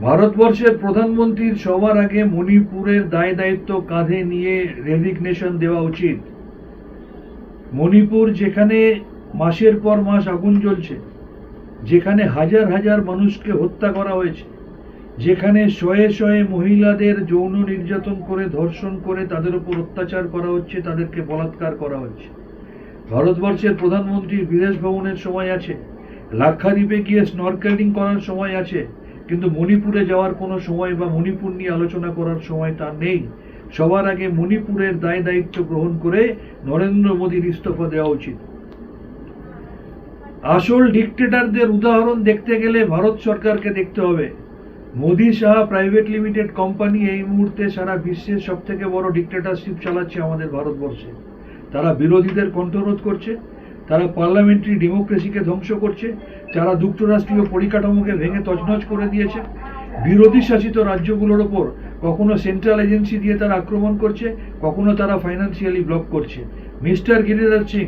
ভারতবর্ষের প্রধানমন্ত্রীর সবার আগে মণিপুরের দায় দায়িত্ব কাঁধে নিয়ে রেজিগনেশন দেওয়া উচিত। মণিপুর যেখানে মাসের পর মাস আগুন জ্বলছে, যেখানে হাজার হাজার মানুষকে হত্যা করা হয়েছে, যেখানে শয়ে শয়ে মহিলাদের যৌন নির্যাতন করে, ধর্ষণ করে তাদের উপর অত্যাচার করা হচ্ছে, তাদেরকে বলাৎকার করা হচ্ছে। ভারতবর্ষের প্রধানমন্ত্রীর বিদেশ ভ্রমণের সময় আছে, লাক্ষাদ্বীপে গিয়ে স্নরকেলিং করার সময় আছে, কিন্তু মণিপুরে যাওয়ার কোনো সময় বা মণিপুর নিয়ে আলোচনা করার সময় তার নেই। সবার আগে মণিপুরের দায় দায়িত্ব গ্রহণ করে নরেন্দ্র মোদীর ইস্তফা দেওয়া উচিত। আসল ডিক্টেটরদের উদাহরণ দেখতে গেলে ভারত সরকারকে দেখতে হবে। Modi Saha private limited company এই মুহূর্তে সারা বিশ্বের সব থেকে বড় ডিক্টেটরশিপ চালাচ্ছে আমাদের ভারতবর্ষে। তারা বিরোধীদের কণ্ঠরোধ করছে, তারা পার্লামেন্টারি ডেমোক্রেসিকে ধ্বংস করছে, যারা যুক্তরাষ্ট্রীয় পরিকাঠামোকে ভেঙে তছনছ করে দিয়েছে। বিরোধী শাসিত রাজ্যগুলোর ওপর কখনো সেন্ট্রাল এজেন্সি দিয়ে তারা আক্রমণ করছে, কখনো তারা ফাইন্যান্সিয়ালি ব্লক করছে। মিস্টার গিরিরাজ সিং,